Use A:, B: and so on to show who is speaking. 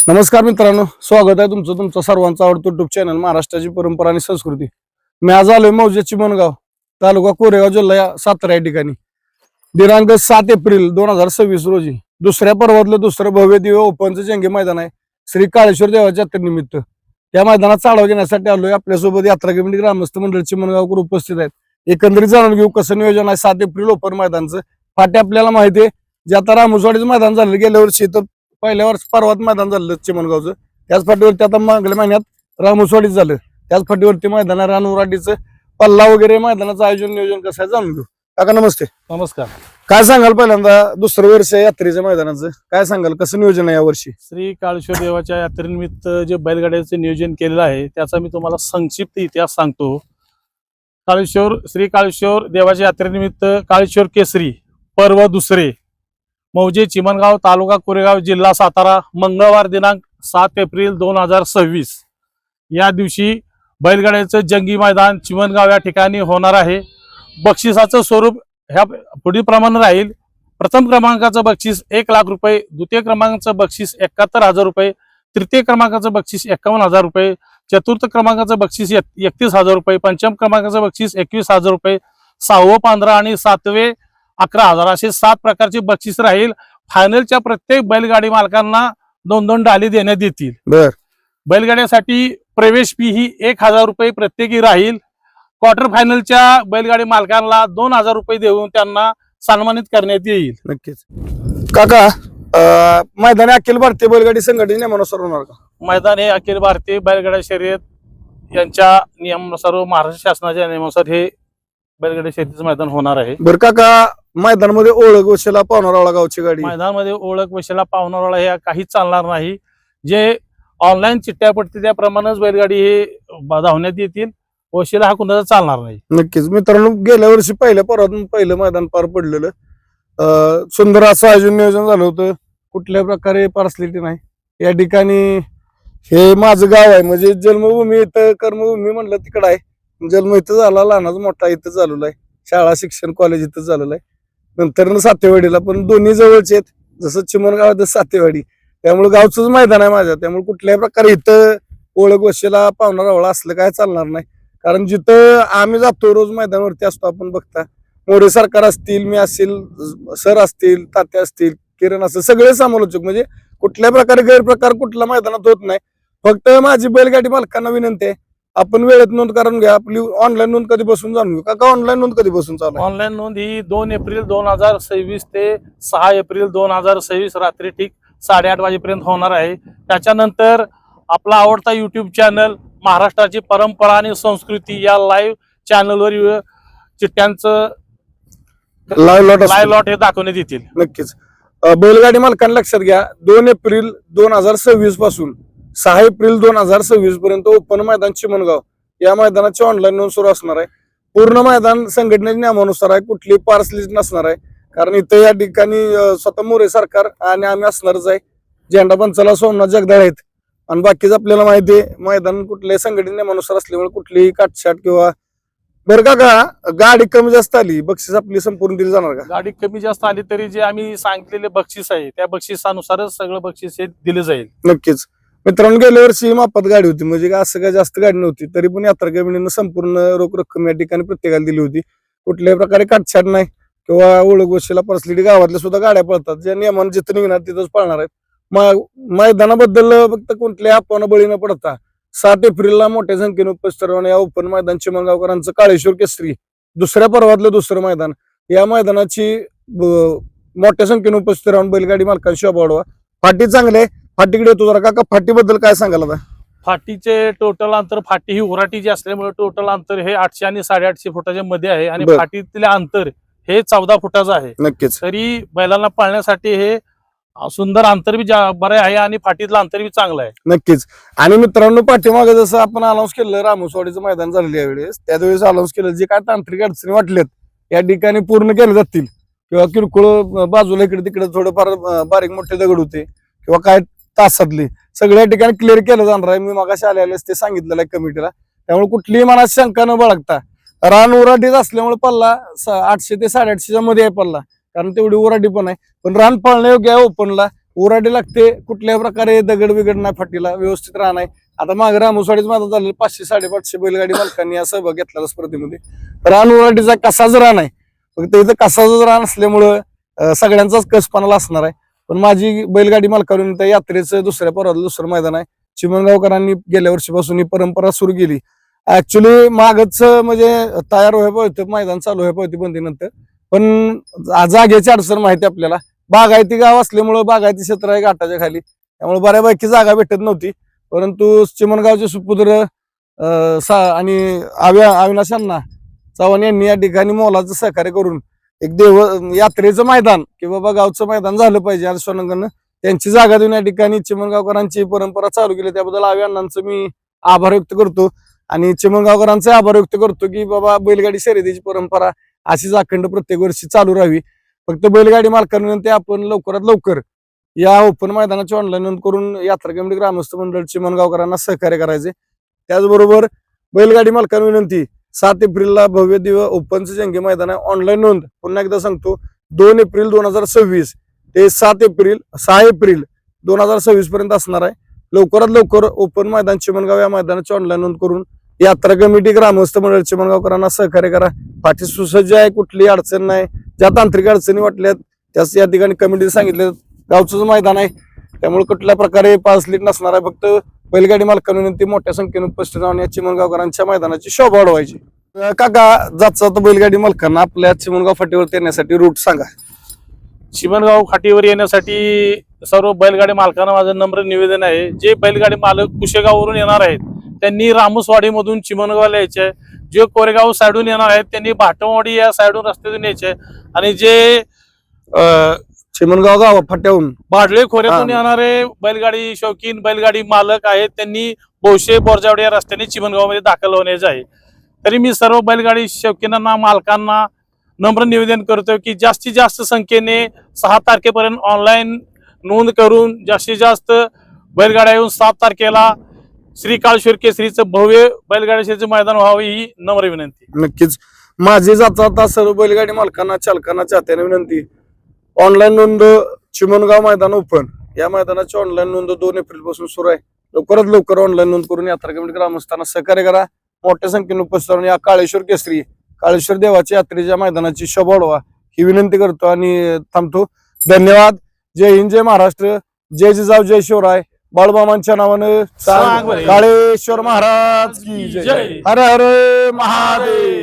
A: नमस्कार मित्रांनो, स्वागत आहे तुमचं सर्वांचा आवडतो युट्यूब चॅनल महाराष्ट्राची परंपरा आणि संस्कृती। मी आज आलोय मौजे चिमणगाव, तालुका कोरेगाव, जिल्हा सातारा या ठिकाणी। दिनांक 7 एप्रिल 2026 रोजी दुसऱ्या पर्वातलं दुसरं भव्य दिव्य ओपनचं जंगी मैदान आहे श्री काळेश्वर देवाच्या यात्रेनिमित्त। त्या मैदानात चालवा घेण्यासाठी आलोय। आपल्यासोबत यात्रा कमिटी ग्रामस्थ मंडळ चिमणगावकर उपस्थित आहेत। एकंदरीत जाणून घेऊ कसं नियोजन आहे 7 एप्रिल ओपन मैदानचं। फाटे आपल्याला माहिती आहे, जे आता रामोसवाडीचं मैदान झालं गेल्या वर्षी, तर पहिल्या वर्ष पर्वात मैदान झालं चिमणगावचं, त्याच फाटीवरती आता मागल्या महिन्यात रामोसवाडीच झालं, त्याच फाटीवरती मैदान रानउराडीचं पल्ला वगैरे मैदानाचं आयोजन नियोजन कसं आहे जाणून घेऊ। काका नमस्ते।
B: नमस्कार।
A: काय सांगाल पहिल्यांदा दुसरं वर्ष यात्रेच्या मैदानाचं, काय सांगाल कसं नियोजन आहे या वर्षी?
B: श्री काळेश्वर देवाच्या यात्रेनिमित्त जे बैलगाड्याचं नियोजन केलेलं आहे त्याचा मी तुम्हाला संक्षिप्त इतिहास सांगतो। श्री काळेश्वर देवाच्या यात्रेनिमित्त काळेश्वर केसरी पर्व दुसरे, मौजे चिमणगाव, तालुका कोरेगाव, जिल्हा सातारा, मंगळवार दिनांक 7 एप्रिल 2026 या दिवशी बैलगाड्याचं जंगी मैदान चिमणगाव या ठिकाणी होणार आहे। बक्षिसाचं स्वरूप ह्या पुढील प्रमाणे राहील। प्रथम क्रमांकाचं बक्षीस 1 लाख रुपये, द्वितीय क्रमांकाचं बक्षीस 71,000 रुपये, तृतीय क्रमांकाचं बक्षीस 51,000 रुपये, चतुर्थ क्रमांकाचं बक्षीस 31,000 रुपये, पंचम क्रमांकाचं बक्षीस 21,000 रुपये, 6वे 15 आणि 7वे 11,000 असे 7 प्रकारचे बक्षीस राहील। फायनलच्या प्रत्येक बैलगाडी मालकांना 2-2 डाली देण्यात येतील।
A: बर,
B: बैलगाड्यासाठी प्रवेश फी ही 1,000 रुपये प्रत्येकी राहील। क्वार्टर फायनलच्या बैलगाडी मालकांना 2,000 रुपये देऊन त्यांना सन्मानित करण्यात येईल।
A: नक्कीच। काका मैदान अखिल भारतीय बैलगाडी संघटनेच्या नियमानुसार होणार का?
B: मैदान हे अखिल भारतीय बैलगाडा शर्यत यांच्या नियमानुसार, महाराष्ट्र शासनाच्या नियमानुसार हे बैलगाडी शर्यतीचं मैदान होणार आहे।
A: बरं काका, मैदानामध्ये ओळख वशिला पावणारावाला गावची गाडी,
B: मैदानामध्ये ओळख वशिला पावणारावाला हे काहीच चालणार नाही। जे ऑनलाईन चिठ्ठ्या पडतील त्याप्रमाणेच बैलगाडी हे धावण्यात येतील, वशिला हा कुणाचा चालणार नाही।
A: नक्कीच मित्रांनो, गेल्या वर्षी पहिलं मैदान पार पडलेलं, सुंदर असं आयोजन नियोजन झालं होतं। कुठल्या प्रकारे पार्सलिटी नाही या ठिकाणी। हे माझं गाव आहे, म्हणजे जन्मभूमी इथं, कर्मभूमी म्हणलं तिकडं आहे। जन्म इथं झाला, लहानाचा मोठा इथं झालेला आहे, शाळा शिक्षण कॉलेज इथं झालेलं आहे, नंतर सातेवाडीला, पण दोन्ही जवळचे आहेत, जसं चिमणगाव आहे सातेवाडी, त्यामुळे गावचंच मैदान आहे माझ्या। त्यामुळे कुठल्याही प्रकारे इथं ओळख वशिला पावणारा असलं काय चालणार नाही। कारण जिथं आम्ही जातो रोज मैदानावरती असतो, आपण बघता मोरे सरकार असतील, मी असेल, सर असतील, तात्या असतील, किरण असतील, सगळे समालोचक, म्हणजे कुठल्या प्रकारे गैरप्रकार कुठल्या मैदानात होत नाही। फक्त माझी बैलगाडी मालकांना विनंती आहे, आपण वेळेत नोंद करून घ्या। आपली ऑनलाईन नोंद कधीपासून जाणून घेऊ काका? ऑनलाईन नोंद कधीपासून चालू आहे?
B: ऑनलाईन नोंद ही 2 एप्रिल 2026 ते 6 एप्रिल 2026 रात्री ठीक 8:30 वाजेपर्यंत होणार आहे। त्याच्यानंतर आपला आवडता युट्यूब चॅनल महाराष्ट्राची परंपरा आणि संस्कृती या लाईव्ह चॅनलवर चिठ्ठ्यांचं लाईव्ह लॉट हे दाखवण्यात येतील।
A: नक्कीच। बैलगाडी मालकांना लक्षात घ्या, 2 एप्रिल 2026 पासून 6 एप्रिल 2026 पर्यंत ओपन मैदान चिमणगाव या मैदानाची ऑनलाईन नोंद सुरू असणार आहे। पूर्ण मैदान संघटनेच्या नियमानुसार आहे, कुठली पार्सलिस्ट नसणार आहे। कारण इथं या ठिकाणी स्वतः मोरे सरकार आणि आम्ही असणारच आहे, झेंडा पंचाला सोमनाथ जगदाळे आहेत, आणि बाकीच आपल्याला माहिती आहे मैदान कुठल्याही संघटनेच्या नियमानुसार असल्यामुळे कुठलीही काटछाट किंवा। बरं का, गाडी कमी जास्त आली बक्षीस आपली संपूर्ण दिली जाणार का?
B: गाडी कमी जास्त आली तरी जे आम्ही सांगितलेले बक्षीस आहे त्या बक्षिसानुसारच सगळं बक्षीस हे दिले जाईल।
A: नक्कीच मित्रांनो, गेल्या वर्षी मापात गाडी होती, म्हणजे असं काय जास्त गाडी नव्हती, तरी पण यात्रा कमिटीनं संपूर्ण रोख रक्कम या ठिकाणी प्रत्येकाला दिली होती। कुठल्याही प्रकारे काटछाट नाही किंवा ओळख वशिला पर्सलिटी, गावातल्या सुद्धा गाड्या पळतात, ज्या नियमाने जिथं निघणार तिथंच पळणार आहेत। मैदानाबद्दल फक्त कुठल्या अफवांना बळी न पडता 7 एप्रिलला मोठ्या संख्येने उपस्थित राहून या ओपन मैदान चिमणगावकरांचं काळेश्वर केसरी दुसऱ्या पर्वातलं दुसरं मैदान, या मैदानाची मोठ्या संख्येने उपस्थित राहून बैलगाडी मालकांची शोभा वाढवा। फाटी चांगले, फाटीकडे येतो जरा काका, फाटीबद्दल काय सांगाल आता?
B: फाटीचे टोटल अंतर, फाटी ही उराटीची असल्यामुळे टोटल अंतर हे 800 आणि 850 फुटाच्या मध्ये आहे, आणि फाटीतले अंतर हे 14 फुटाचं आहे।
A: नक्कीच।
B: तरी बैलांना पाळण्यासाठी हे सुंदर अंतर बी बरं आहे आणि फाटीतलं अंतर बी चांगलं आहे।
A: नक्कीच। आणि मित्रांनो, पाठीमागे जसं आपण अनाऊन्स केलं रामोसवाडीचं मैदान झालेलं यावेळेस, त्यावेळेस अनाऊन्स केलं जे काय तांत्रिक अडचणी वाटल्यात या ठिकाणी पूर्ण केले जातील, किंवा किरकोळ बाजूला इकडे तिकडे थोडंफार बारीक मोठे दगड होते किंवा काय तासातले सगळ्या ठिकाणी क्लिअर केलं जाणार आहे। मी मागाशी आलेलेच ते सांगितलेलं आहे कमिटीला, त्यामुळे कुठलीही मनात शंका न बाळगता, रान उराटीच असल्यामुळे पल्ला 800 ते 850 मध्ये आहे पल्ला, कारण तेवढी उराटी पण आहे, पण रान पळण्यायोग्य आहे ओपनला। ओराडी लागते, कुठल्याही प्रकारे दगड बिगड नाही फाटीला, व्यवस्थित राहणार. आता मागे रामोसवाडीच माझा झालेलं 500-550 बैलगाडी मालकांनी या सहभाग घेतलेला स्पर्धेमध्ये. रान ओराडीचा कसाच रान आहे, फक्त इथं कसाच रान असल्यामुळं सगळ्यांचाच कसपणाला असणार आहे. पण माझी बैलगाडी मालकांनी त्या यात्रेचं दुसरं मैदान आहे. चिमणगावकरांनी गेल्या वर्षीपासून ही परंपरा सुरू केली. ऍक्च्युली मागच म्हणजे तयार व्हायला होतं, मैदान चालू व्हायला होती बंदीनंतर, पण जागेची अडचण माहिती आपल्याला. बागायती गाव असल्यामुळं बागायती क्षेत्र आहे घाटाच्या खाली, त्यामुळे बऱ्यापैकी जागा भेटत नव्हती. परंतु चिमणगावचे सुपुत्र आणि अविनाश अण्णा चव्हाण यांनी या ठिकाणी मोलाचं सहकार्य करून एक यात्रेचं मैदान किंवा बाबा गावचं मैदान झालं पाहिजे आणि सोनंगानं त्यांची जागा देऊन या ठिकाणी चिमणगावकरांची परंपरा चालू केली. त्याबद्दल आवी अण्णांचं मी आभार व्यक्त करतो आणि चिमणगावकरांचे आभार व्यक्त करतो की बाबा बैलगाडी शर्यतीची परंपरा अशीच अखंड प्रत्येक वर्षी चालू राहावी. फक्त बैलगाडी मालकांविनंती आपण लवकरात लवकर या ओपन मैदानाची ऑनलाईन नोंद करून यात्रा कमिटी ग्रामस्थ मंडळ चिमणगावकरांना सहकार्य करायचे. त्याचबरोबर बैलगाडी मालकांविनंती 7 एप्रिलला भव्य दिव्य ओपनचं जंगी मैदान आहे. ऑनलाईन नोंद पुन्हा एकदा सांगतो 2 एप्रिल 2026 ते 6 एप्रिल 2026 पर्यंत असणार आहे. लवकरात लवकर ओपन मैदान चिमणगाव या मैदानाची ऑनलाईन नोंद करून यात्रा कमिटी ग्रामस्थ मंडळ चिमणगावकरांना सहकार्य करा. पाठी सुसज्ज आहे, कुठलीही अडचण नाही. ज्या तांत्रिक अडचणी वाटल्यात त्याच या ठिकाणी कमिटीने सांगितलं. गावचं मैदान आहे त्यामुळे कुठल्या प्रकारे पास लीट नसणार आहे. फक्त बैलगाडी मालकांविनंती मोठ्या संख्येने उपस्थित राहून या चिमणगावकरांच्या मैदानाची शोभा वाढवायची. काका, जात बैलगाडी मालकांना आपल्या चिमणगाव फाटीवर येण्यासाठी रूट सांगा.
B: चिमणगाव फाटीवर येण्यासाठी सर्व बैलगाडी मालकांना माझं नम्र निवेदन आहे. जे बैलगाडी मालक कुशेगाववरून येणार आहेत त्यांनी रामोसवाडीमधून चिमणगावला यायचे आहे. जे कोरेगाव साईडून येणार आहेत त्यांनी भाटमवाडी या साईडून रस्त्यातून यायचे. आणि जे
A: चिमणगाव गाव फाट्याहून
B: भाडळे खोऱ्यातून येणारे बैलगाडी शौकीन बैलगाडी मालक आहेत त्यांनी बोशे बोरजावडी या रस्त्याने चिमणगावमध्ये दाखल होण्याचे आहे. तरी मी सर्व बैलगाडी शौकीनांना मालकांना नम्र निवेदन करतो की जास्तीत जास्त संख्येने 6 तारखेपर्यंत ऑनलाईन नोंद करून जास्तीत जास्त बैलगाड्या येऊन 7 तारखेला श्री काळेश्वर केसरीचं भव्य बैलगाड्याचे मैदान व्हावे ही नम्र विनंती.
A: नक्कीच माझी जाता सर्व बैलगाडी मालकांना चालकांना चाहत्याने विनंती. ऑनलाईन नोंद चिमणगाव मैदान ओपन या मैदानाची ऑनलाईन नोंद 2 एप्रिल पासून सुरू आहे. लवकरात लवकर ऑनलाईन नोंद करून यात्रा कमिटी ग्रामस्थांना सहकार्य करा. मोठ्या संख्येने उपस्थित राहून या काळेश्वर केसरी काळेश्वर देवाच्या यात्रेच्या मैदानाची शोभा वाढवा ही विनंती करतो आणि थांबतो. धन्यवाद. जय हिंद, जय महाराष्ट्र, जय जिजाऊ, जय शिवराय. बाळूमामांच्या नावानं काळेश्वर महाराज की जय. हर हर महादेव.